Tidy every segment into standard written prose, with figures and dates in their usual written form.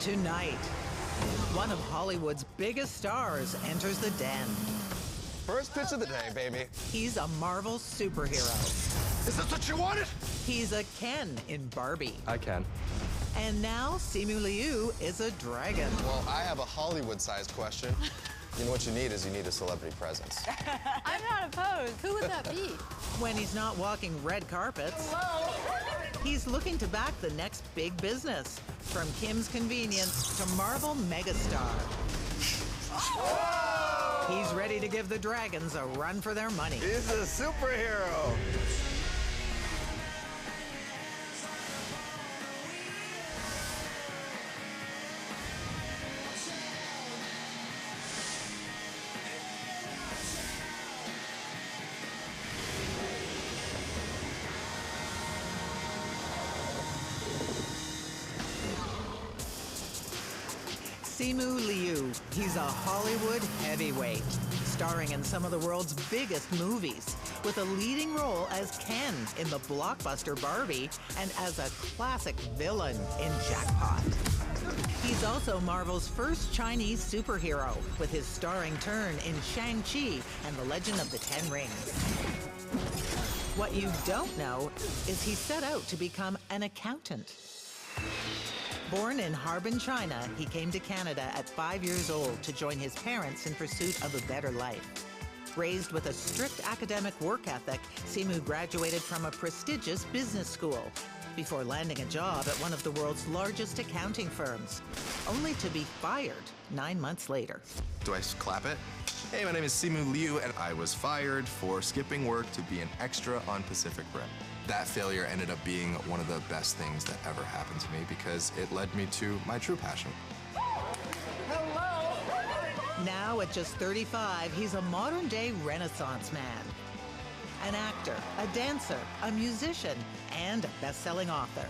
Tonight, one of Hollywood's biggest stars enters the den. First pitch of the day, baby. He's a Marvel superhero. Is this what you wanted? He's a Ken in Barbie. I can. And now Simu Liu is a dragon. Well, I have a Hollywood-sized question. You know what you need is you need a celebrity presence. I'm not opposed. Who would that be? When he's not walking red carpets, he's looking to back the next big business. From Kim's Convenience to Marvel megastar. He's ready to give the dragons a run for their money. He's a superhero. Simu Liu, he's a Hollywood heavyweight, starring in some of the world's biggest movies, with a leading role as Ken in the blockbuster Barbie and as a classic villain in Jackpot. He's also Marvel's first Chinese superhero, with his starring turn in Shang-Chi and the Legend of the Ten Rings. What you don't know is he set out to become an accountant. Born in Harbin, China, he came to Canada at 5 years old to join his parents in pursuit of a better life. Raised with a strict academic work ethic, Simu graduated from a prestigious business school before landing a job at one of the world's largest accounting firms, only to be fired 9 months later. Do I clap it? Hey, my name is Simu Liu, and I was fired for skipping work to be an extra on Pacific Rim. That failure ended up being one of the best things that ever happened to me because it led me to my true passion. Now, at just 35, he's a modern-day Renaissance man. An actor, a dancer, a musician, and a best-selling author.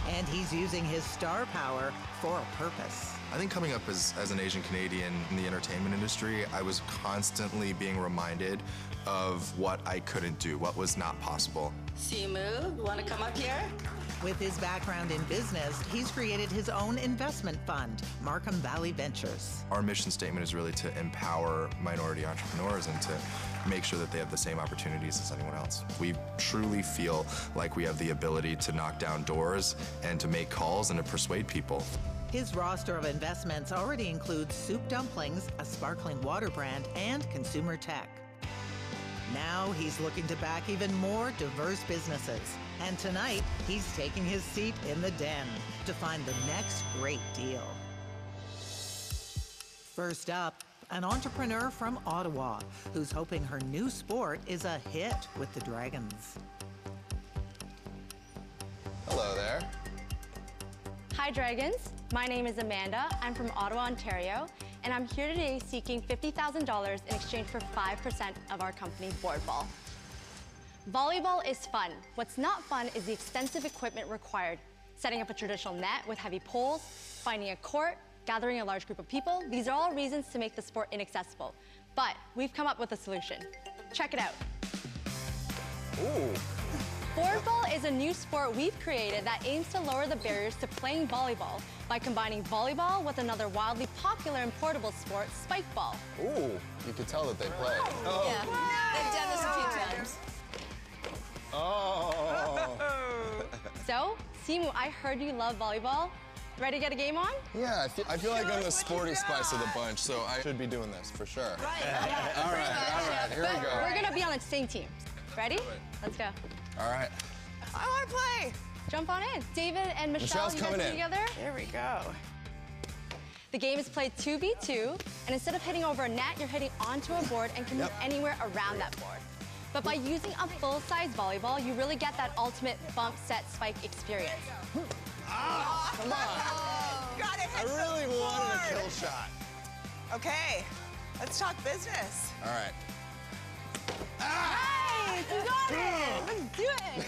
And he's using his star power for a purpose. I think coming up as an Asian Canadian in the entertainment industry, I was constantly being reminded of what I couldn't do, what was not possible. Simu, you want to come up here? With his background in business, he's created his own investment fund, Markham Valley Ventures. Our mission statement is really to empower minority entrepreneurs and to make sure that they have the same opportunities as anyone else. We truly feel like we have the ability to knock down doors and to make calls and to persuade people. His roster of investments already includes Soup Dumplings, a sparkling water brand, and consumer tech. Now he's looking to back even more diverse businesses. And tonight, he's taking his seat in the den to find the next great deal. First up, an entrepreneur from Ottawa who's hoping her new sport is a hit with the Dragons. Hello there. Hi, Dragons. My name is Amanda. I'm from Ottawa, Ontario, and I'm here today seeking $50,000 in exchange for 5% of our company's board ball. Volleyball is fun. What's not fun is the extensive equipment required. Setting up a traditional net with heavy poles, finding a court, gathering a large group of people. These are all reasons to make the sport inaccessible. But we've come up with a solution. Check it out. Ooh. Board ball is a new sport we've created that aims to lower the barriers to playing volleyball by combining volleyball with another wildly popular and portable sport, spike ball. Ooh, you could tell that they play. Oh. Yeah, they've done this a few times. Oh. So, Simu, I heard you love volleyball. Ready to get a game on? Yeah, I feel like I'm the sporty spice of the bunch, so I should be doing this for sure. Right. All right, here we go. We're gonna be on the same team. Ready? Let's go. All right. I want to play. Jump on in. David and Michelle, Michelle's you guys coming be in. together? Here we go. The game is played 2v2, and instead of hitting over a net, you're hitting onto a board and can move anywhere around that board. But by using a full-size volleyball, you really get that ultimate bump, set, spike experience. Come on. Got it. I really wanted a kill shot. Okay, let's talk business. All right. Nice, you got it. Let's do it.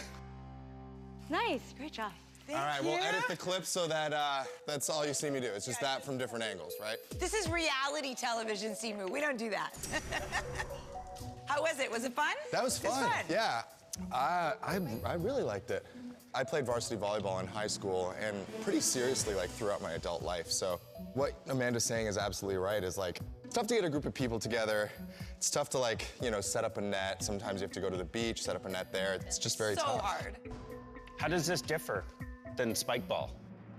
Nice, great job. All right, we'll edit the clip so that that's all you see me do. It's just that from different angles, right? This is reality television, Simu. We don't do that. How was it? Was it fun? That was fun. It was fun. Yeah. I really liked it. I played varsity volleyball in high school and pretty seriously like throughout my adult life. So what Amanda's saying is absolutely right, is like, it's tough to get a group of people together. It's tough to like, you know, set up a net. Sometimes you have to go to the beach, set up a net there. It's just very tough. So hard. How does this differ than spike ball?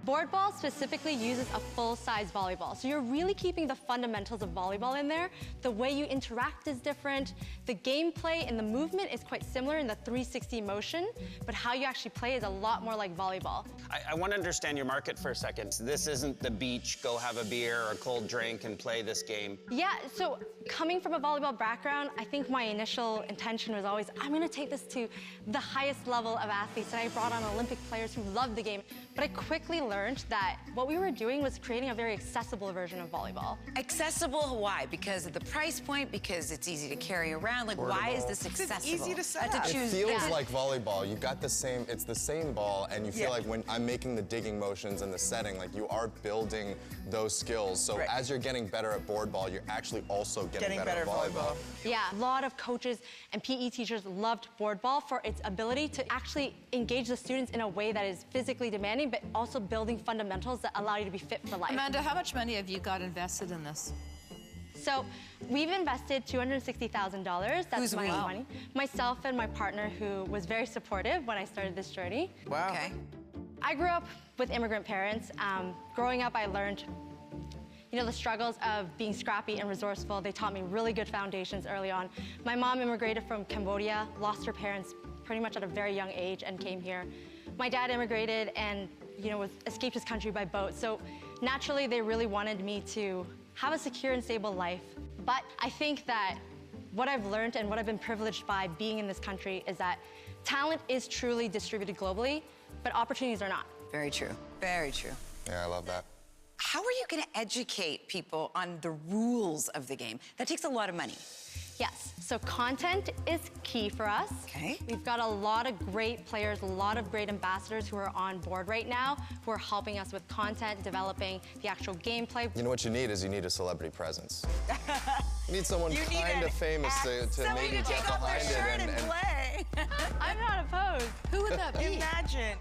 Board ball specifically uses a full-size volleyball. So you're really keeping the fundamentals of volleyball in there. The way you interact is different. The gameplay and the movement is quite similar in the 360 motion, but how you actually play is a lot more like volleyball. I want to understand your market for a second. This isn't the beach, go have a beer or a cold drink and play this game. Yeah, so coming from a volleyball background, I think my initial intention was always, I'm gonna take this to the highest level of athletes, and I brought on Olympic players who love the game. But I quickly learned that what we were doing was creating a very accessible version of volleyball. Accessible, why? Because of the price point? Because it's easy to carry around? Like, why is this accessible? It's easy to set I have up. to choose. It feels yeah. like volleyball. You've got the same, it's the same ball, and you feel like when I'm making the digging motions and the setting, like you are building those skills. So Right. as you're getting better at board ball, you're actually also getting better at volleyball. Yeah, a lot of coaches and PE teachers loved board ball for its ability to actually engage the students in a way that is physically demanding, but also building fundamentals that allow you to be fit for life. Amanda, how much money have you got invested in this? So we've invested $260,000. That's Who's my we? own money. Myself and my partner, who was very supportive when I started this journey. Wow. Okay. I grew up with immigrant parents. Growing up, I learned, you know, the struggles of being scrappy and resourceful. They taught me really good foundations early on. My mom immigrated from Cambodia, lost her parents pretty much at a very young age and came here. My dad immigrated and, you know, escaped his country by boat. So naturally, they really wanted me to have a secure and stable life. But I think that what I've learned and what I've been privileged by being in this country is that talent is truly distributed globally, but opportunities are not. Very true. Very true. Yeah, I love that. How are you going to educate people on the rules of the game? That takes a lot of money. Yes, so content is key for us. Okay. We've got a lot of great players, a lot of great ambassadors who are on board right now, who are helping us with content, developing the actual gameplay. You know what you need is you need a celebrity presence. You need someone You need kind an of famous to somebody maybe to get take off their behind shirt it and play. I'm not opposed. Who would that be? Imagine.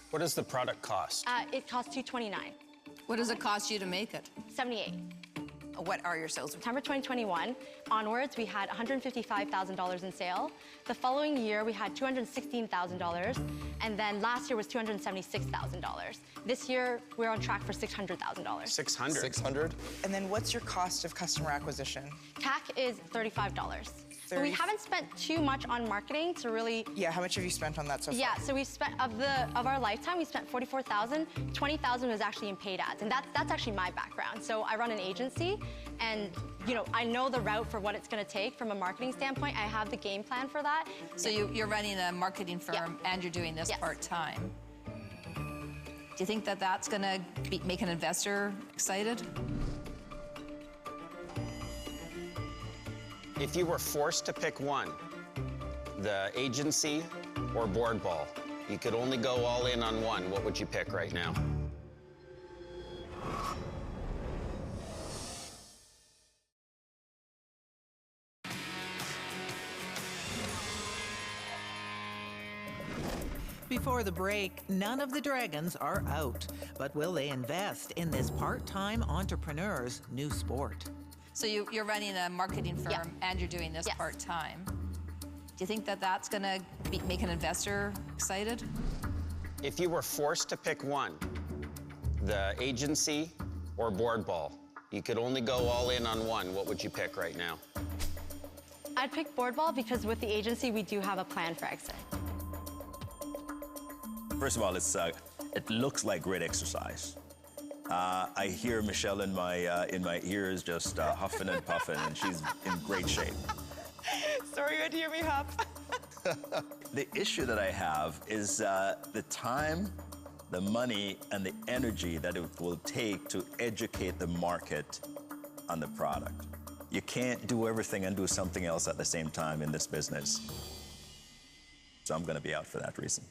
What does the product cost? It costs $229, What does it cost you to make it? $78. What are your sales? September 2021 onwards, we had $155,000 in sale. The following year, we had $216,000, and then last year was $276,000. This year, we're on track for $600,000. 600. 600? And then what's your cost of customer acquisition? CAC is $35. So we 30. haven't spent too much on marketing to really. Yeah, how much have you spent on that so far? Yeah, so we spent of our lifetime, we spent $44,000. $20,000 was actually in paid ads, and that's actually my background. So I run an agency, and you know I know the route for what it's going to take from a marketing standpoint. I have the game plan for that. So you're running a marketing firm and you're doing this Yes. part-time. Do you think that that's going to make an investor excited? If you were forced to pick one, the agency or board ball, you could only go all in on one, what would you pick right now? Before the break, none of the dragons are out. But will they invest in this part-time entrepreneur's new sport? So you're running a marketing firm Yeah. and you're doing this Yes. part-time. Do you think that that's going to make an investor excited? If you were forced to pick one, the agency or board ball, you could only go all in on one, what would you pick right now? I'd pick board ball because with the agency, we do have a plan for exit. First of all, it looks like great exercise. I hear Michelle in my ears just huffing and puffing, and she's in great shape. Sorry, you had to hear me huff. The issue that I have is the time, the money, and the energy that it will take to educate the market on the product. You can't do everything and do something else at the same time in this business. So I'm going to be out for that reason.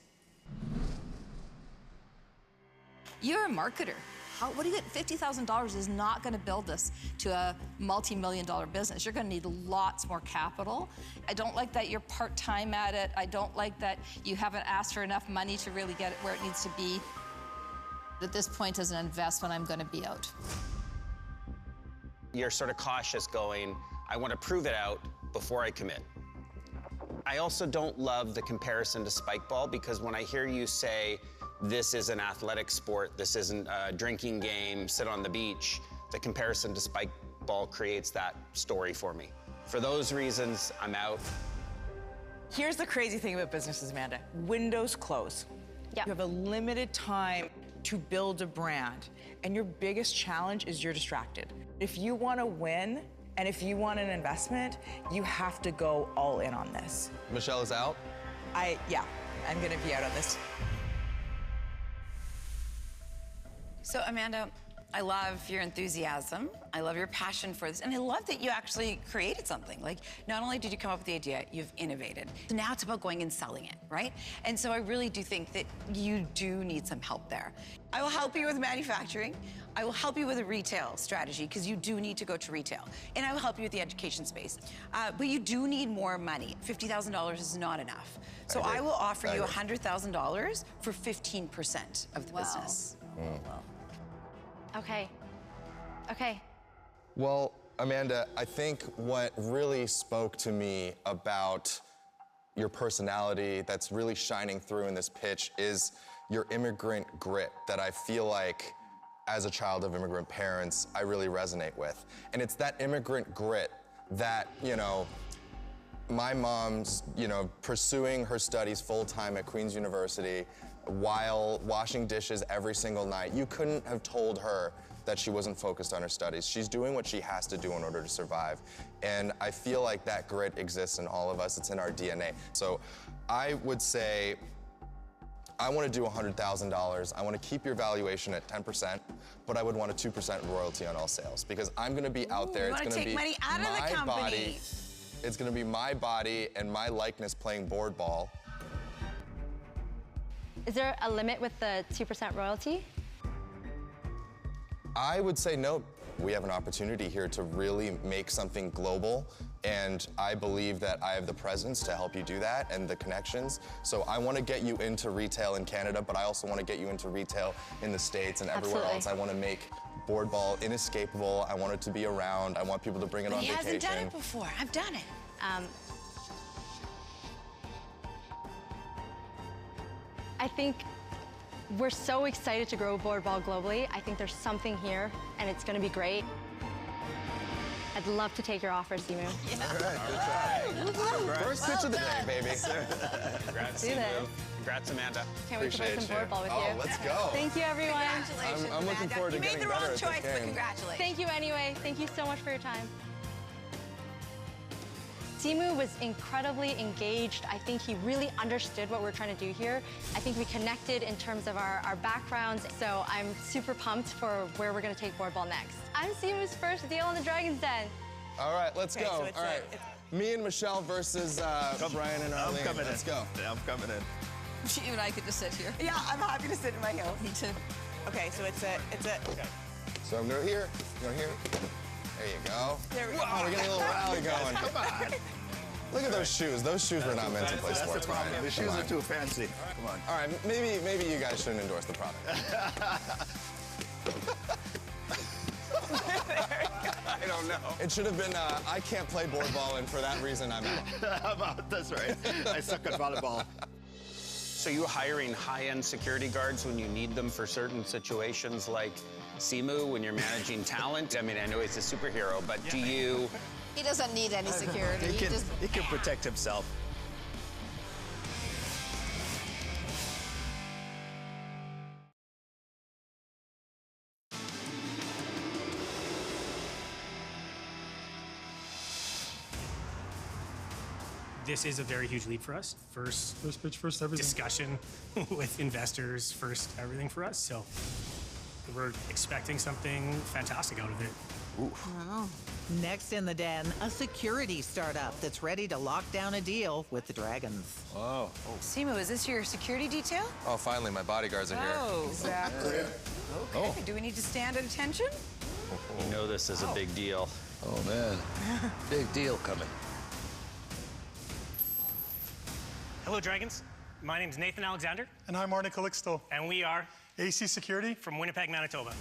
You're a marketer. What do you get? $50,000 is not going to build this to a multi-million-dollar business. You're going to need lots more capital. I don't like that you're part-time at it. I don't like that you haven't asked for enough money to really get it where it needs to be. At this point, as an investment, I'm going to be out. You're sort of cautious going, I want to prove it out before I commit. I also don't love the comparison to spike ball, because when I hear you say, this is an athletic sport, this isn't a drinking game, sit on the beach, the comparison to spike ball creates that story for me. For those reasons, I'm out. Here's the crazy thing about businesses, Amanda. Windows close. Yep. You have a limited time to build a brand, and your biggest challenge is you're distracted. If you want to win, and if you want an investment, you have to go all in on this. Michelle is out? Yeah, I'm gonna be out on this. So, Amanda, I love your enthusiasm. I love your passion for this. And I love that you actually created something. Like, not only did you come up with the idea, you've innovated. So now it's about going and selling it, right? And so I really do think that you do need some help there. I will help you with manufacturing. I will help you with a retail strategy, because you do need to go to retail. And I will help you with the education space. But you do need more money. $50,000 is not enough. So I will offer you $100,000 for 15% of the business. Okay. Okay. Well, Amanda, I think what really spoke to me about your personality that's really shining through in this pitch is your immigrant grit that I feel like, as a child of immigrant parents, I really resonate with. And it's that immigrant grit that, you know, my mom's, you know, pursuing her studies full-time at Queen's University while washing dishes every single night. You couldn't have told her that she wasn't focused on her studies. She's doing what she has to do in order to survive. And I feel like that grit exists in all of us. It's in our DNA. So I would say, I want to do $100,000. I want to keep your valuation at 10%, but I would want a 2% royalty on all sales, because I'm going to be out there. You want to take money out of the company. Body. It's going to be my body and my likeness playing board ball. Is there a limit with the 2% royalty? I would say no. We have an opportunity here to really make something global, and I believe that I have the presence to help you do that and the connections. So I want to get you into retail in Canada, but I also want to get you into retail in the States and everywhere else. I want to make board ball inescapable. I want it to be around. I want people to bring it on vacation. He hasn't done it before. I've done it. I think we're so excited to grow board ball globally. I think there's something here, and it's going to be great. I'd love to take your offer, Simu. Yeah. All right, good job. First pitch of the day, baby. Congrats, Do this. Congrats, Amanda. Can't wait to play some board ball with you. Oh, let's go. Thank you, everyone. Congratulations, I'm looking Amanda. forward to getting better at this You made the wrong choice, but game. congratulations. Thank you anyway. Thank you so much for your time. Simu was incredibly engaged. I think he really understood what we're trying to do here. I think we connected in terms of our backgrounds, so I'm super pumped for where we're going to take board ball next. I'm Simu's first deal in the Dragon's Den. All right, let's go. So it's All right, me and Michelle versus Brian and Arlene. I'm coming Let's in. go. Yeah, I'm coming in. You and I could just sit here. Yeah, I'm happy to sit in my heels. Me too. Okay, so it's a. Okay. So I'm going here, going here. There you go. There we go. Oh, we're getting a little rally going. Come on. Look at those shoes. Those shoes were not meant to play That's the sports, problem. Brian. The shoes are too fancy. Come on. All right, maybe you guys shouldn't endorse the product. I don't know. It should have been, I can't play board ball, and for that reason, I'm out. I'm out. That's right. I suck at volleyball. So you hiring high-end security guards when you need them for certain situations like Simu, when you're managing talent? I mean, I know he's a superhero, but do you... He doesn't need any security. He can protect himself. This is a very huge leap for us. First pitch, first everything. Discussion with investors, first everything for us. So we're expecting something fantastic out of it. Wow. Next in the den, a security startup that's ready to lock down a deal with the Dragons. Oh. Simu, is this your security detail? Oh, finally, my bodyguards are here. Oh, exactly. Okay, do we need to stand at attention? You know this is a big deal. Oh, man. Big deal coming. Hello, Dragons. My name is Nathan Alexander, And I'm Arne Calixto, and we are AC Security. from Winnipeg, Manitoba.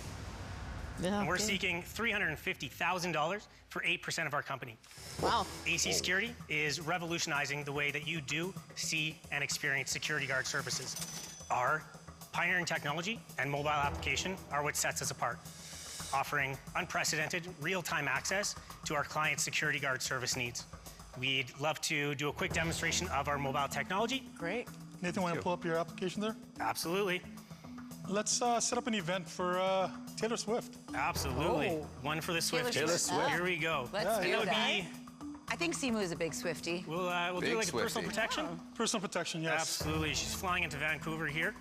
And we're seeking $350,000 for 8% of our company. Wow. AC Security is revolutionizing the way that you do, see, and experience security guard services. Our pioneering technology and mobile application are what sets us apart, offering unprecedented real-time access to our clients' security guard service needs. We'd love to do a quick demonstration of our mobile technology. Great. Nathan, want to pull up your application there? Absolutely. Let's set up an event for Taylor Swift. Absolutely. One for the Swifties. Taylor Swift. Here we go. Let's And do that would that. be, I think Simu is a big Swiftie. we'll do Big like a personal Swiftie. protection. Personal protection, yes. Absolutely. She's flying into Vancouver here.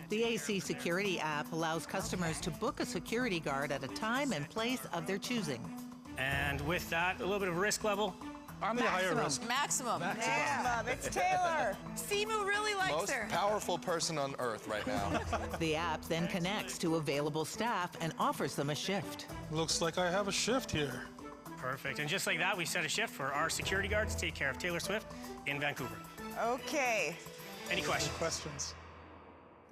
The AC Security app allows customers to book a security guard at a time and place of their choosing. And with that, a little bit of risk level. Or The higher maximum. risk. Maximum. Maximum. It's Taylor. Simu really likes Most her. powerful person on earth right now. The app then connects to available staff and offers them a shift. Looks like I have a shift here. Perfect. And just like that, we set a shift for our security guards to take care of Taylor Swift in Vancouver. Okay. Any questions? Questions?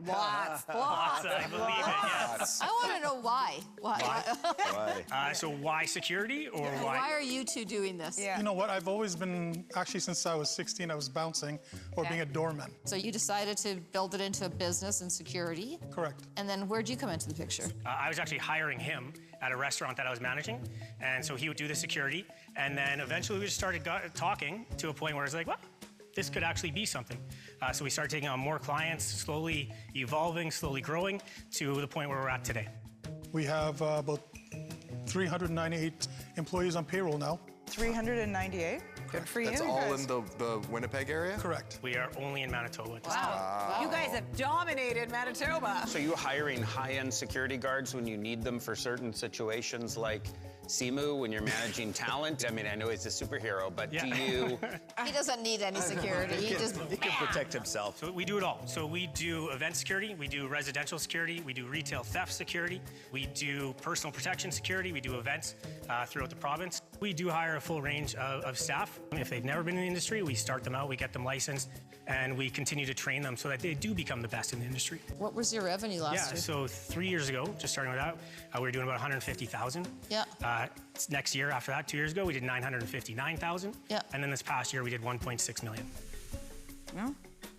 Lots. Lots, I believe it, yes. I want to know why. Why? So why security or Why why? are you two doing this? Yeah. You know what? I've always been, actually since I was 16, I was bouncing or being a doorman. So you decided to build it into a business and security. Correct. And then where'd you come into the picture? I was actually hiring him at a restaurant that I was managing. And so he would do the security. And then eventually we just started talking to a point where it's like, well, this could actually be something. So we started taking on more clients, slowly evolving, slowly growing to the point where we're at today. We have about 398 employees on payroll now. 398. Good for you. That's all guys. in the Winnipeg area? Correct. We are only in Manitoba at this time. Wow. You guys have dominated Manitoba. So you hiring high-end security guards when you need them for certain situations like Simu when you're managing talent? I mean, I know he's a superhero, but do you... He doesn't need any security. He just He can protect himself. So we do it all. So we do event security, we do residential security, we do retail theft security, we do personal protection security, we do events throughout the province. We do hire a full range of staff. If they've never been in the industry, we start them out, we get them licensed, and we continue to train them so that they do become the best in the industry. What was your revenue last year? So 3 years ago, just starting with that, we were doing about 150,000. Yeah. Next year after that, 2 years ago, we did 959,000. Yeah. And then this past year, we did 1.6 million.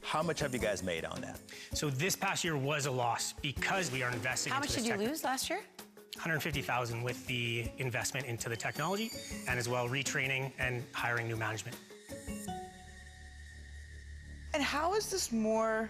How much have you guys made on that? So this past year was a loss because we are investing How into much this did you tech- lose last year? 150,000 with the investment into the technology and as well retraining and hiring new management. And how is this more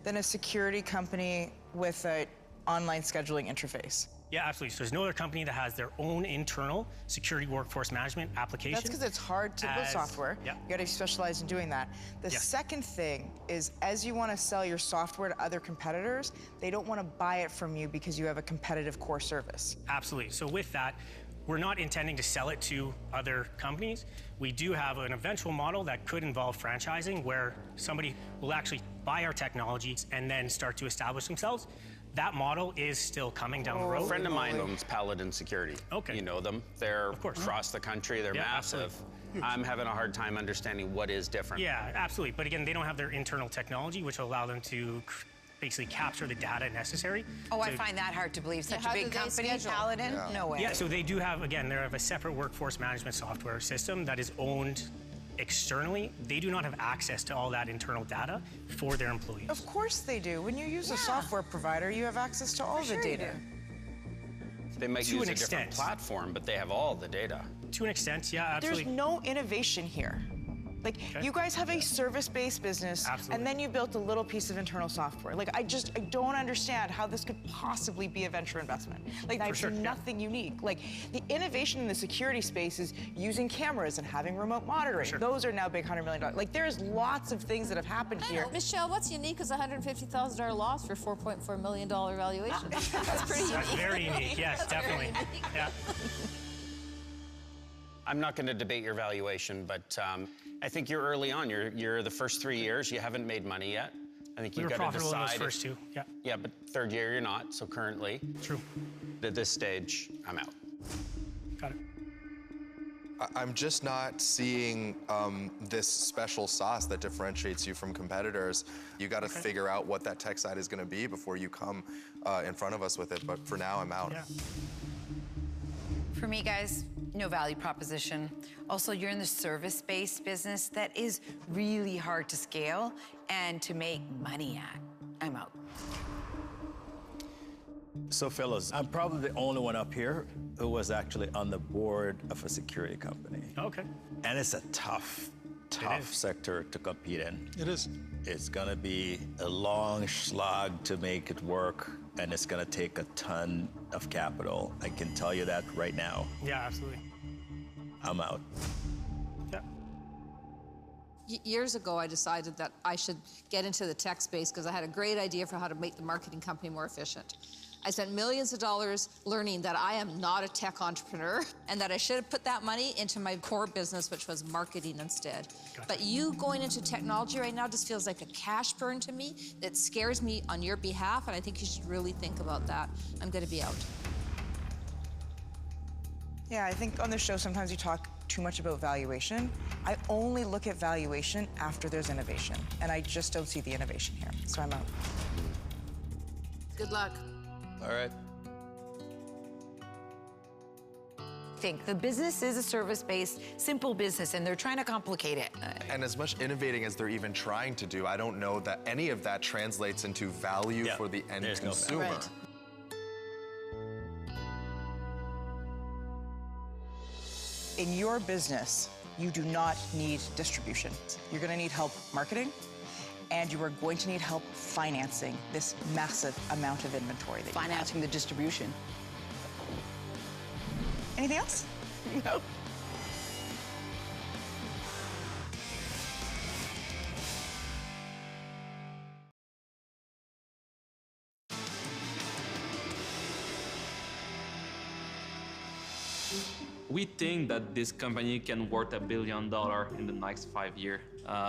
than a security company with an online scheduling interface? Yeah, absolutely. So there's no other company that has their own internal security workforce management application. That's because it's hard to build As- software. yeah. You got to specialize in doing that. The Yeah. second thing is, as you want to sell your software to other competitors, they don't want to buy it from you because you have a competitive core service. Absolutely. So with that, we're not intending to sell it to other companies. We do have an eventual model that could involve franchising where somebody will actually buy our technologies and then start to establish themselves. That model is still coming down the A road. friend of mine owns Paladin Security. Okay. You know them. They're course. across the country. They're Yeah, massive. I'm having a hard time understanding what is different. Yeah, absolutely. But again, they don't have their internal technology, which will allow them to basically capture the data necessary. Oh, I to- find that hard to believe. Such how a do big they company, schedule? Paladin? No way. Yeah, so they do have, again, they have a separate workforce management software system that is owned externally. They do not have access to all that internal data for their employees. Of course they do. When you use a software provider, you have access to all the sure you data. They might To use an a different extent. platform, but they have all the data. To an extent, yeah, absolutely. There's no innovation here. Like, you guys have a service-based business, Absolutely. and then you built a little piece of internal software. Like, I don't understand how this could possibly be a venture investment. Like, that's sure, yeah. nothing unique. Like, the innovation in the security space is using cameras and having remote monitoring. Sure. Those are now big $100 million. Like, there's lots of things that have happened here. Michelle, what's unique is a $150,000 loss for $4.4 million valuation. That's pretty unique. That's very unique, yes, That's very definitely. unique. Yeah. I'm not going to debate your valuation, but I think you're early on. You're the first 3 years. You haven't made money yet. I think We you've were got to profitable in decide. those first two, yeah. Yeah, but third year you're not, so currently. True. At this stage, I'm out. Got it. I'm just not seeing this special sauce that differentiates you from competitors. You got to figure out what that tech side is going to be before you come in front of us with it. But for now, I'm out. Yeah. For me, guys, no value proposition. Also, you're in the service-based business that is really hard to scale and to make money at. I'm out. So, fellas, I'm probably the only one up here who was actually on the board of a security company. Okay. And it's a tough sector to compete in. It is. It's gonna be a long slog to make it work, and it's gonna take a ton of capital. I can tell you that right now. Yeah, absolutely. I'm out. Yeah. Years ago, I decided that I should get into the tech space because I had a great idea for how to make the marketing company more efficient. I spent millions of dollars learning that I am not a tech entrepreneur and that I should have put that money into my core business, which was marketing instead. Gotcha. But you going into technology right now just feels like a cash burn to me that scares me on your behalf, and I think you should really think about that. I'm going to be out. Yeah, I think on the show sometimes you talk too much about valuation. I only look at valuation after there's innovation, and I just don't see the innovation here, so I'm out. Good luck. All right. Think the business is a service-based, simple business, and they're trying to complicate it. And as much innovating as they're even trying to do, I don't know that any of that translates into value for the end consumer. Right. In your business, you do not need distribution. You're gonna need help marketing, and you are going to need help financing this massive amount of inventory. That Financing the distribution. Anything else? No. We think that this company can worth $1 billion in the next 5 years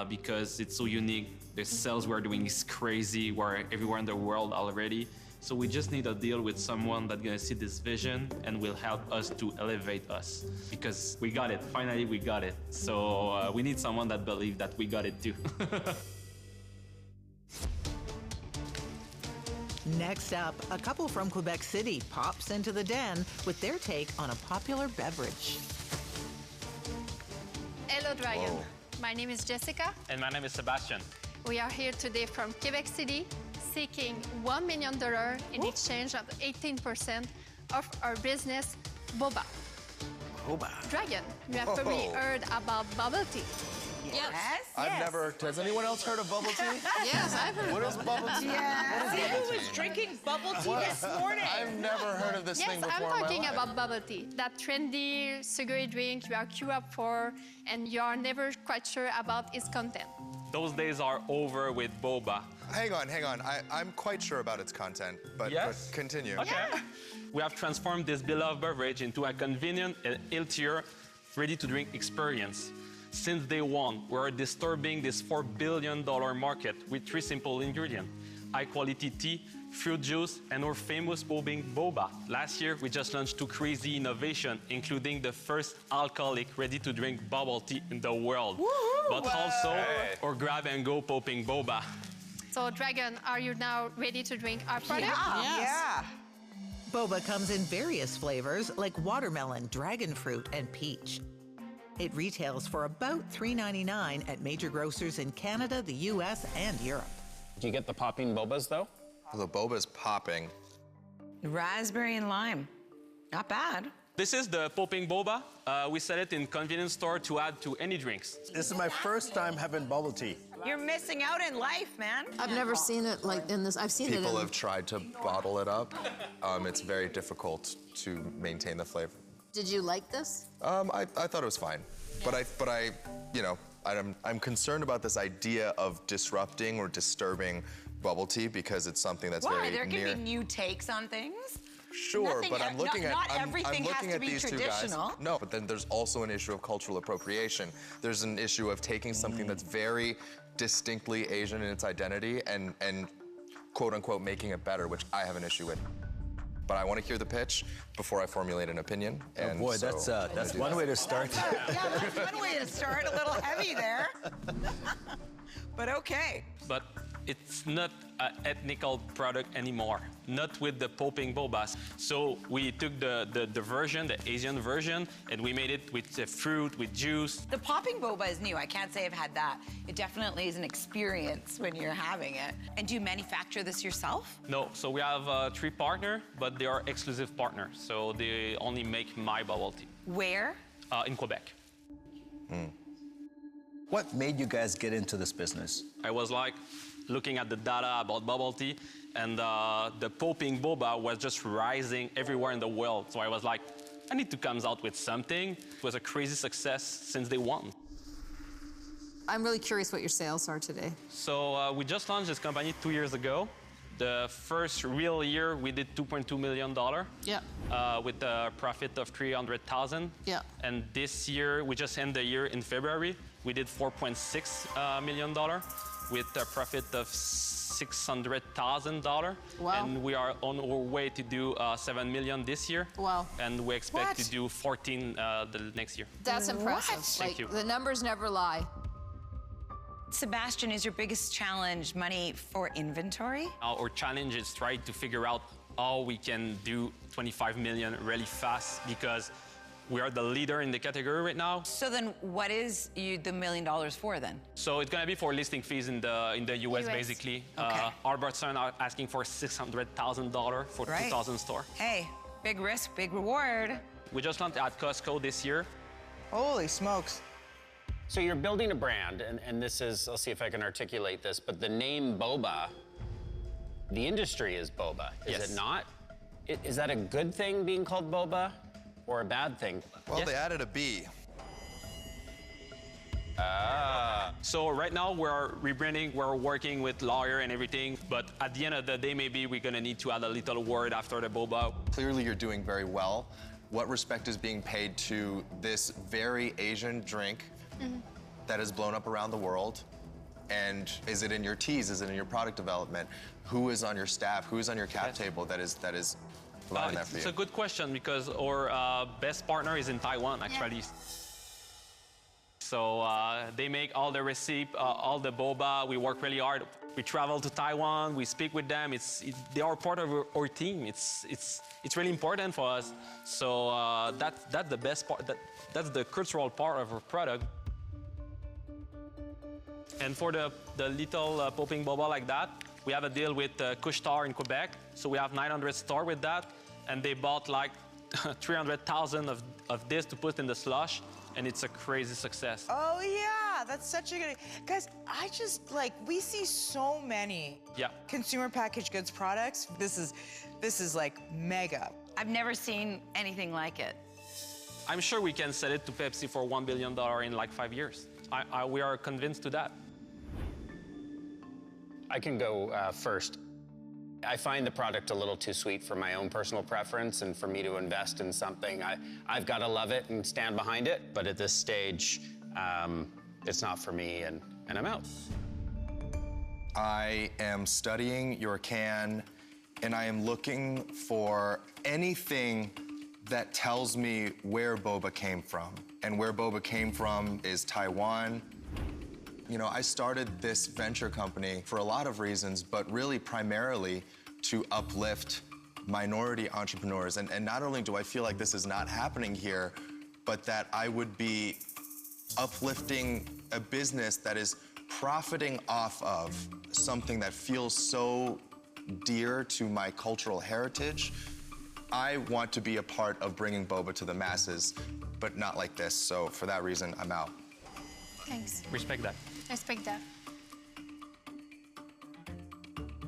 because it's so unique. The sales we're doing is crazy. We're everywhere in the world already. So we just need a deal with someone that's gonna see this vision and will help us to elevate us because we got it. Finally, we got it. So we need someone that believes that we got it too. Next up, a couple from Quebec City pops into the Den with their take on a popular beverage. Hello, Dragon. Whoa. My name is Jessica. And my name is Sebastian. We are here today from Quebec City seeking $1 million in exchange of 18% of our business, Boba. Boba. Dragon, you have probably heard about bubble tea. Yes. I've never. Has anyone else heard of bubble tea? Yes, I've heard What is bubble tea? Yeah. Who was drinking bubble tea this morning? I've never heard of this Yes, thing before I'm in my talking life. about bubble tea, that trendy sugary drink you are queued up for and you are never quite sure about its content. Those days are over with Boba. Hang on. I'm quite sure about its content, but continue. Okay. We have transformed this beloved beverage into a convenient and healthier, ready-to-drink experience. Since day one, we are disturbing this $4 billion market with 3 simple ingredients: high-quality tea, fruit juice, and our famous boba. Last year, we just launched 2 crazy innovations, including the first alcoholic ready-to-drink bubble tea in the world. But also our grab-and-go popping boba. So, Dragon, are you now ready to drink our product? Yeah. Boba comes in various flavors like watermelon, dragon fruit, and peach. It retails for about $3.99 at major grocers in Canada, the US, and Europe. Do you get the popping bobas, though? The boba's popping. Raspberry and lime. Not bad. This is the popping boba. We sell it in convenience store to add to any drinks. This is my first time having bubble tea. You're missing out in life, man. I've never seen it like in this. I've seen it in... People have tried to bottle it up. It's very difficult to maintain the flavor. Did you like this? I thought it was fine, but I'm concerned about this idea of disrupting or disturbing bubble tea because it's something that's Why? very There can near. be new takes on things. Sure, Nothing- but I'm looking not at everything I'm has looking to at be these 2 guys. traditional. No, but then there's also an issue of cultural appropriation. There's an issue of taking something that's very distinctly Asian in its identity and quote unquote making it better, which I have an issue with. But I want to hear the pitch before I formulate an opinion. Oh boy, so that's one way to start. Yeah, that's one way to start. A little heavy there. But okay. But it's not an ethnical product anymore, not with the popping bobas. So we took the version, the Asian version, and we made it with fruit, with juice. The popping boba is new. I can't say I've had that. It definitely is an experience when you're having it. And do you manufacture this yourself? No, so we have 3 partners, but they are exclusive partners. So they only make my bubble tea. Where? In Quebec. What made you guys get into this business? I was like looking at the data about bubble tea, and the popping boba was just rising everywhere in the world. So I was like, I need to come out with something. It was a crazy success since day one. I'm really curious what your sales are today. So we just launched this company 2 years ago. The first real year, we did $2.2 million. Yeah. With a profit of $300,000. Yeah. And this year, we just ended the year in February. We did $4.6 million with a profit of $600,000. Wow. And we are on our way to do $7 million this year. Wow. And we expect to do 14 the next year. That's impressive. Thank you. The numbers never lie. Sebastian, is your biggest challenge money for inventory? Our challenge is trying to figure out how we can do 25 million really fast, because we are the leader in the category right now. So then what is the $1 million for then? So it's gonna be for listing fees in the US, basically. Okay. Albertson are asking for $600,000 for 2,000 store. Hey, big risk, big reward. We just launched at Costco this year. Holy smokes. So you're building a brand, and this is, I'll see if I can articulate this, but the name boba, the industry is boba, is it not? Is that a good thing, being called boba, or a bad thing? Well, they added a B. So right now we're rebranding, we're working with lawyer and everything, but at the end of the day, maybe we're gonna need to add a little word after the boba. Clearly you're doing very well. What respect is being paid to this very Asian drink that has blown up around the world? And is it in your teas? Is it in your product development? Who is on your staff? Who is on your cap table that is providing that for you? It's a good question, because our best partner is in Taiwan, actually. So they make all the recipe, all the boba. We work really hard. We travel to Taiwan. We speak with them. They are part of our team. It's really important for us. So that's the best part. That's the cultural part of our product. And for the little popping boba like that, we have a deal with Couche-Tard in Quebec. So we have 900 stores with that, and they bought like 300,000 of this to put in the slush, and it's a crazy success. Oh yeah, that's such a good, guys, I just we see so many consumer packaged goods products. This is like mega. I've never seen anything like it. I'm sure we can sell it to Pepsi for $1 billion in like 5 years. We are convinced to that. I can go first. I find the product a little too sweet for my own personal preference, and for me to invest in something, I've got to love it and stand behind it. But at this stage, it's not for me, and I'm out. I am studying your can, and I am looking for anything that tells me where boba came from. And where boba came from is Taiwan. You know, I started this venture company for a lot of reasons, but really primarily to uplift minority entrepreneurs. And not only do I feel like this is not happening here, but that I would be uplifting a business that is profiting off of something that feels so dear to my cultural heritage. I want to be a part of bringing boba to the masses, but not like this. So for that reason, I'm out. Thanks. Respect that. Respect that.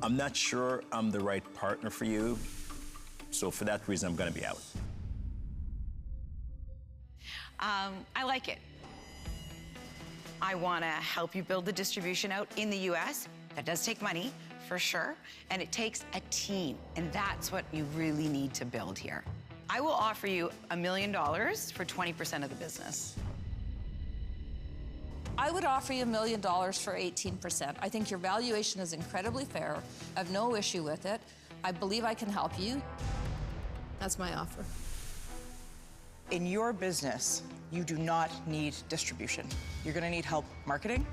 I'm not sure I'm the right partner for you, so for that reason, I'm gonna be out. I like it. I want to help you build the distribution out in the US. That does take money, for sure, and it takes a team, and that's what you really need to build here. I will offer you $1 million for 20% of the business. I would offer you $1 million for 18%. I think your valuation is incredibly fair. I have no issue with it. I believe I can help you. That's my offer. In your business, you do not need distribution. You're going to need help marketing,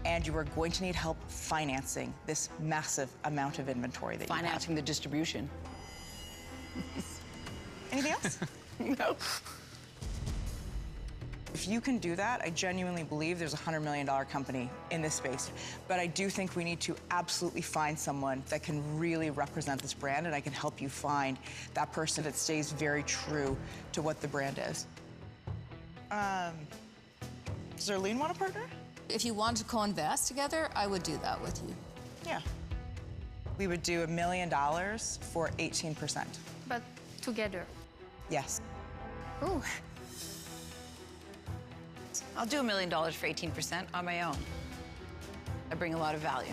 and you are going to need help financing this massive amount of inventory that Financing the distribution. Anything else? No. If you can do that, I genuinely believe there's a $100 million company in this space. But I do think we need to absolutely find someone that can really represent this brand, and I can help you find that person that stays very true to what the brand is. Does Arlene want a partner? If you want to co-invest together, I would do that with you. Yeah. We would do $1 million for 18%. But together. Yes. Ooh. I'll do $1 million for 18% on my own. I bring a lot of value.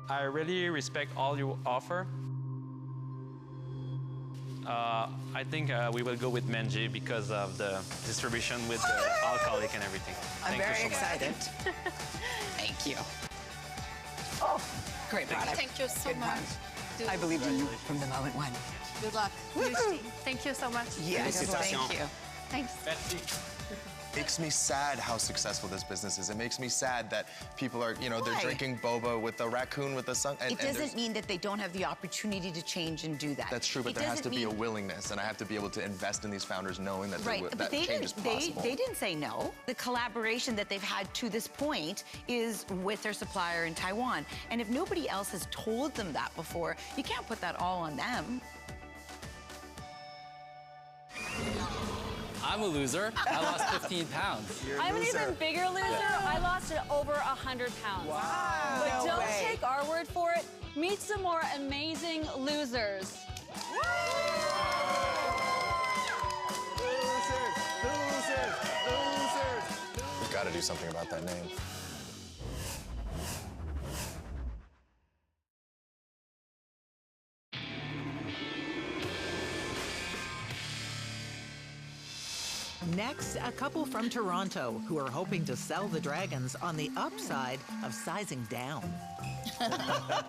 I really respect all you offer. I think we will go with Menji because of the distribution with the alcoholic and everything. I'm Thank very you so excited. Thank you. Oh, great product. Thank you so Good much. one. I believed in you from the moment one. Good luck. Thank you so much. Yes, thank you. Thanks. It makes me sad how successful this business is. It makes me sad that people are, they're Why? drinking boba with a raccoon with a sun. It doesn't mean that they don't have the opportunity to change and do that. That's true, but It there has to doesn't be a mean- willingness, and I have to be able to invest in these founders knowing that, Right, that but they change is didn't. possible. They didn't say no. The collaboration that they've had to this point is with their supplier in Taiwan, and if nobody else has told them that before, you can't put that all on them. I'm a loser. I lost 15 pounds. I'm an even bigger loser. I lost over 100 pounds. Wow. But No don't way. take our word for it. Meet some more amazing losers. We've got to do something about that name. Next, a couple from Toronto who are hoping to sell the dragons on the upside of sizing down.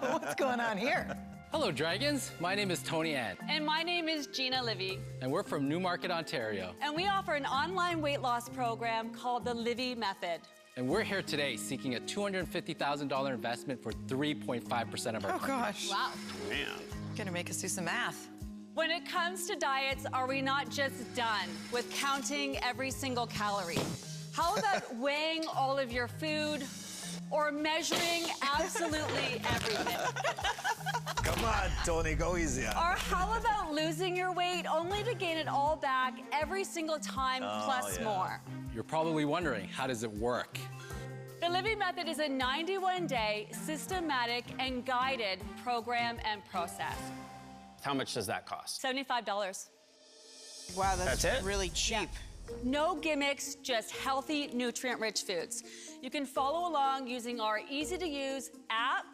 What's going on here? Hello, Dragons. My name is Tony Ann, And my name is Gina Livy. and we're from Newmarket, Ontario. And we offer an online weight loss program called the Livy Method. And we're here today seeking a $250,000 investment for 3.5% of our company. gosh. Wow. Man. Gonna make us do some math. When it comes to diets, are we not just done with counting every single calorie? How about weighing all of your food or measuring absolutely everything? Come on, Tony, go easy. Or how about losing your weight only to gain it all back every single time plus more? You're probably wondering, how does it work? The Livy Method is a 91-day systematic and guided program and process. How much does that cost? $75. Wow, that's it? really cheap. No gimmicks, just healthy, nutrient-rich foods. You can follow along using our easy-to-use app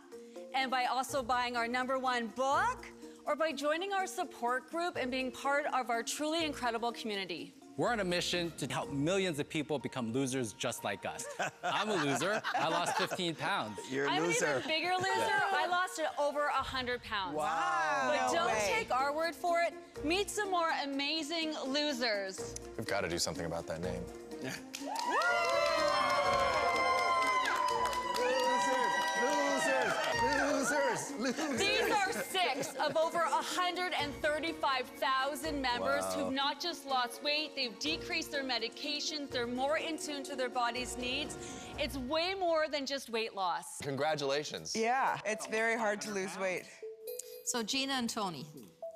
and by also buying our #1 book or by joining our support group and being part of our truly incredible community. We're on a mission to help millions of people become losers just like us. I'm a loser. I lost 15 pounds. You're a I'm an loser. even bigger loser. I lost over 100 pounds. Wow. But No don't way. take our word for it. Meet some more amazing losers. We've got to do something about that name. These are 6 of over 135,000 members who've not just lost weight, they've decreased their medications, they're more in tune to their body's needs. It's way more than just weight loss. Congratulations. Yeah, it's very hard to lose weight. So Gina and Tony,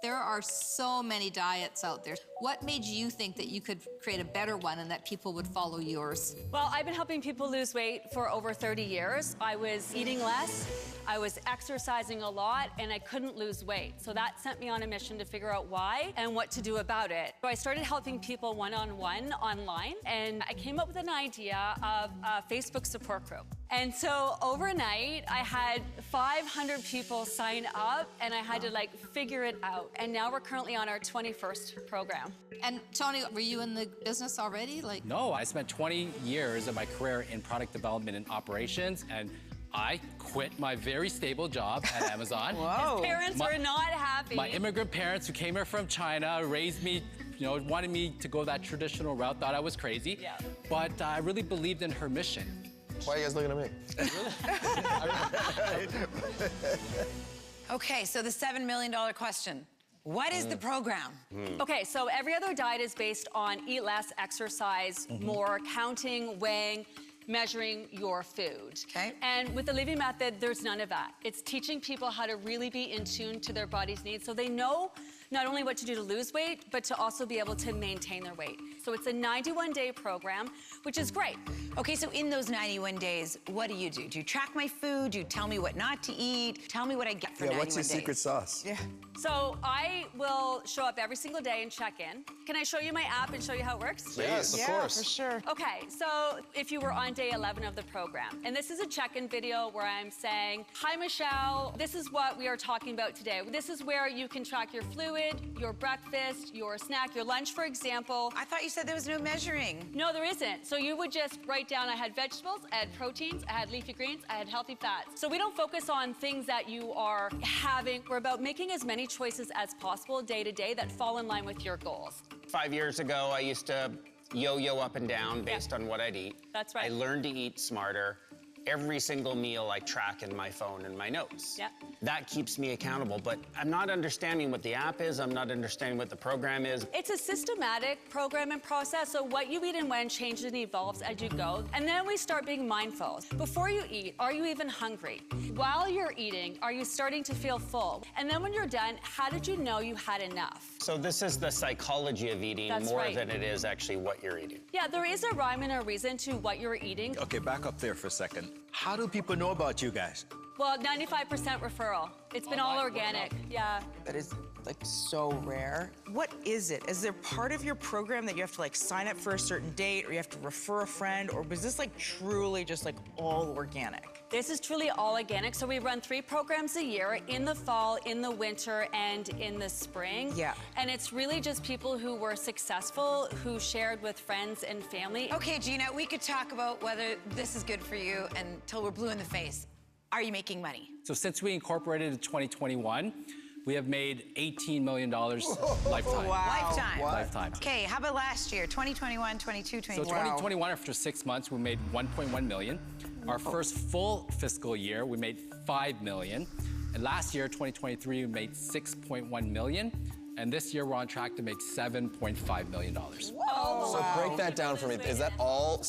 there are so many diets out there. What made you think that you could create a better one and that people would follow yours? Well, I've been helping people lose weight for over 30 years. I was eating less, I was exercising a lot, and I couldn't lose weight. So that sent me on a mission to figure out why and what to do about it. So I started helping people one-on-one online, and I came up with an idea of a Facebook support group. And so overnight, I had 500 people sign up, and I had to like figure it out. And now we're currently on our 21st program. And Tony, were you in the business already? Like, No, I spent 20 years of my career in product development and operations, and I quit my very stable job at Amazon. His parents were not happy. My immigrant parents who came here from China raised me, you know, wanted me to go that traditional route, thought I was crazy. Yeah. But I really believed in her mission. Why are you guys looking at me? Okay, so the $7 million question. What is the program? Okay, so every other diet is based on eat less, exercise more, counting, weighing, measuring your food. Okay. And with the Living Method, there's none of that. It's teaching people how to really be in tune to their body's needs so they know not only what to do to lose weight, but to also be able to maintain their weight. So it's a 91-day program, which is great. Okay, so in those 91 days, what do you do? Do you track my food? Do you tell me what not to eat? Tell me what I get for 91 what's your days. secret sauce? Yeah. So I will show up every single day and check in. Can I show you my app and show you how it works? Yes, of course. For sure. Okay, so if you were on day 11 of the program, and this is a check-in video where I'm saying, hi, Michelle, this is what we are talking about today. This is where you can track your fluid, your breakfast, your snack, your lunch, for example. I thought you said there was no measuring. No, there isn't. So you would just write down, I had vegetables, I had proteins, I had leafy greens, I had healthy fats. So we don't focus on things that you are having. We're about making as many choices as possible day to day that fall in line with your goals. 5 years ago, I used to yo-yo up and down based on what I'd eat. That's right. I learned to eat smarter. Every single meal I track in my phone and my notes. Yeah. That keeps me accountable, but I'm not understanding what the app is. I'm not understanding what the program is. It's a systematic program and process, so what you eat and when changes and evolves as you go. And then we start being mindful. Before you eat, are you even hungry? While you're eating, are you starting to feel full? And then when you're done, how did you know you had enough? So this is the psychology of eating more than it is actually what you're eating. Yeah, there is a rhyme and a reason to what you're eating. Okay, back up there for a second. How do people know about you guys? Well, 95% referral. It's been all organic, yeah. That is like so rare. What is it? Is there part of your program that you have to like sign up for a certain date or you have to refer a friend, or was this like truly just like all organic? This is truly all organic. So we run 3 programs a year, in the fall, in the winter, and in the spring. Yeah. And it's really just people who were successful, who shared with friends and family. Okay, Gina, we could talk about whether this is good for you until we're blue in the face. Are you making money? So since we incorporated in 2021, we have made $18 million lifetime. Wow. Lifetime. Lifetime. Okay, how about last year? 2021, 22, 23. So 2021, after 6 months, we made 1.1 million. Our first full fiscal year, we made 5 million. And last year, 2023, we made 6.1 million. And this year, we're on track to make $7.5 million. Whoa. So break that down for me. Is that all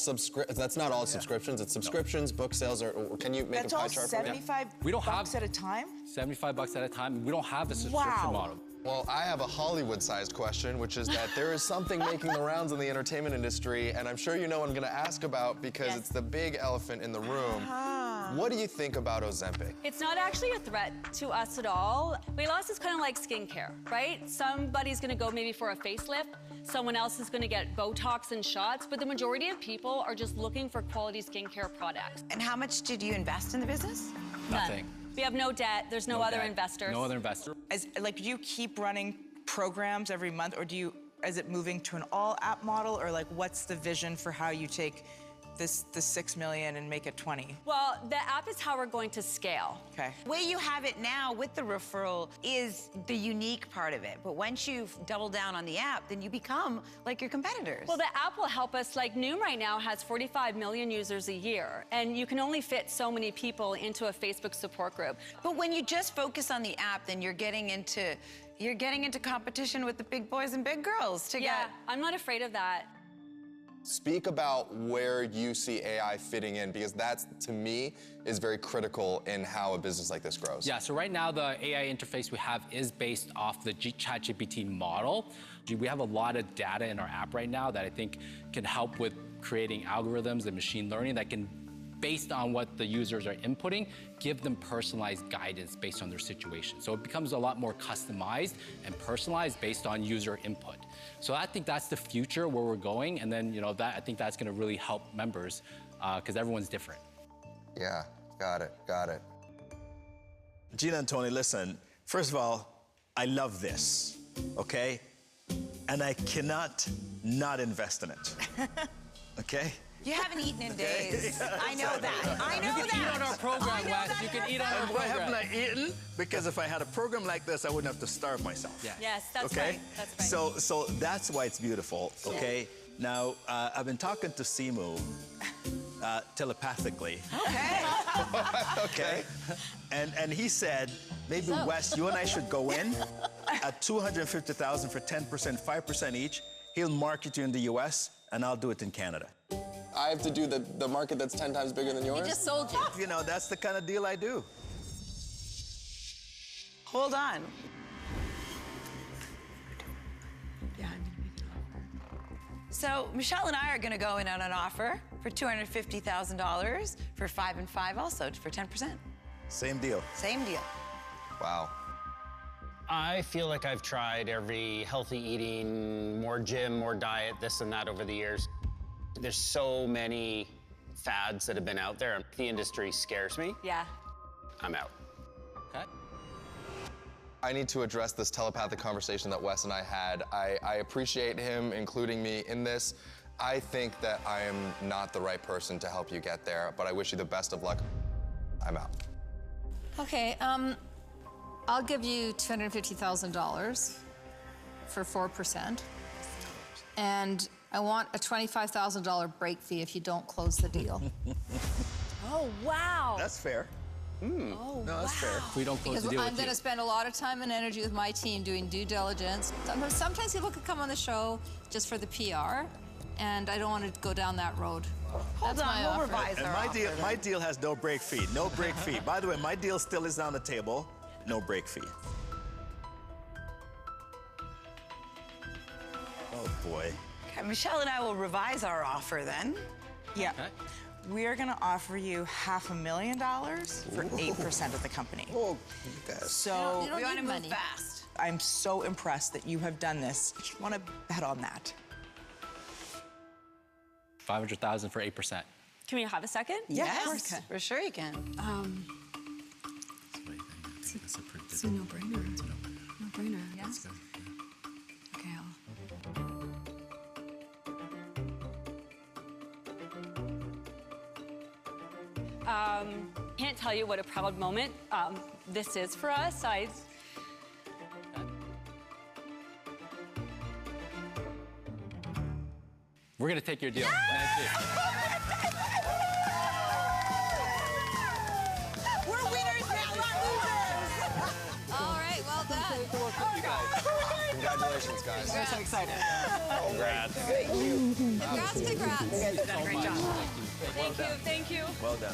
That's not all subscriptions. It's subscriptions, book sales, or can you make That's a pie all chart for me? 75 We don't bucks have at a time? 75 bucks at a time. We don't have a subscription model. Well, I have a Hollywood-sized question, which is that there is something making the rounds in the entertainment industry, and I'm sure you know what I'm going to ask about because it's the big elephant in the room. What do you think about Ozempic? It's not actually a threat to us at all. Weight loss is kind of like skincare, right? Somebody's gonna go maybe for a facelift, someone else is gonna get Botox and shots, but the majority of people are just looking for quality skincare products. And how much did you invest in the business? Nothing. We have no debt, there's no other debt, investors. No other investor. Do you keep running programs every month, or is it moving to an all-app model, or like what's the vision for how you take the 6 million and make it 20? Well, the app is how we're going to scale. Okay. The way you have it now with the referral is the unique part of it. But once you've doubled down on the app, then you become like your competitors. Well, the app will help us. Like Noom right now has 45 million users a year, and you can only fit so many people into a Facebook support group. But when you just focus on the app, then you're getting into competition with the big boys and big girls to Yeah, I'm not afraid of that. Speak about where you see AI fitting in, because that's, to me, is very critical in how a business like this grows. Yeah, so right now the AI interface we have is based off the ChatGPT model. We have a lot of data in our app right now that I think can help with creating algorithms and machine learning that can, based on what the users are inputting, give them personalized guidance based on their situation. So it becomes a lot more customized and personalized based on user input. So I think that's the future where we're going, and then I think that's going to really help members because everyone's different. Yeah, got it. Gina and Tony, listen, first of all, I love this, okay? And I cannot not invest in it, okay? You haven't eaten in days. I know that. I know You can eat on our program, Wes. You can eat on our And why program. haven't I eaten? Because if I had a program like this, I wouldn't have to starve myself. Yeah. Yes, that's Okay? right. That's right. So that's why it's beautiful, okay? Now, I've been talking to Simu telepathically. Okay. Okay? And he said, maybe Wes, you and I should go in at $250,000 for 10%, 5% each. He'll market you in the US, and I'll do it in Canada. I have to do the market that's 10 times bigger than yours? He just sold you. That's the kind of deal I do. Hold on. So Michelle and I are going to go in on an offer for $250,000 for 5 and 5 also, for 10%. Same deal. Same deal. Wow. I feel like I've tried every healthy eating, more gym, more diet, this and that over the years. There's so many fads that have been out there. The industry scares me. Yeah. I'm out. Okay. I need to address this telepathic conversation that Wes and I had. I appreciate him including me in this. I think that I am not the right person to help you get there, but I wish you the best of luck. I'm out. Okay, I'll give you $250,000 for 4%. And I want a $25,000 break fee if you don't close the deal. Oh, wow. That's fair. Oh, No, that's fair. If we don't close Because the deal I'm with going you. to spend a lot of time and energy with my team doing due diligence. Sometimes people could come on the show just for the PR, and I don't want to go down that road. Hold That's on, my we'll offer. revise And our offer. my deal has no break fee. No break fee. By the way, my deal still is on the table. No break fee. Oh, boy. Okay, Michelle and I will revise our offer then. Yeah. Okay. We are going to offer you $500,000 for 8% of the company. Oh, you guys. So You don't We want need to move money. fast. I'm so impressed that you have done this. I want to bet on that. $500,000 for 8%. Can we have a second? Yes, for sure you can. It's a no-brainer. No-brainer. Yes. Okay, Can't tell you what a proud moment this is for us. We're going to take your deal. Nancy. We're winners now, not losers. All right, well done. Congratulations, guys. We're so excited. Congrats. Congrats, congrats. You guys have done a great job. Thank you, thank you. Well done.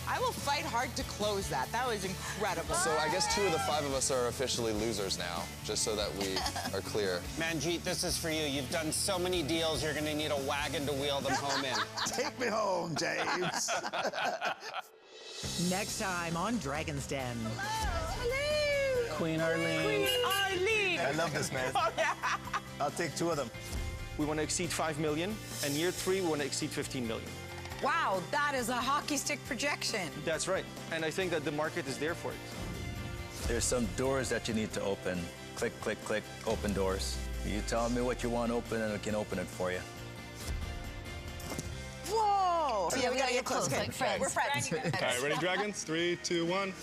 I will fight hard to close that. That was incredible. So I guess 2 of the 5 of us are officially losers now, just so that we are clear. Manjeet, this is for you. You've done so many deals, you're gonna need a wagon to wheel them home in. Take me home, James. Next time on Dragon's Den. Queen Arlene. Arlene! I love this, man. I'll take 2 of them. We want to exceed 5 million, and year 3, we want to exceed 15 million. Wow, that is a hockey stick projection. That's right. And I think that the market is there for it. There's some doors that you need to open. Click, click, click, open doors. You tell me what you want open, and we can open it for you. Whoa! Yeah, we gotta get close. Like friends. We're friends. All right, ready, dragons? 3, 2, 1.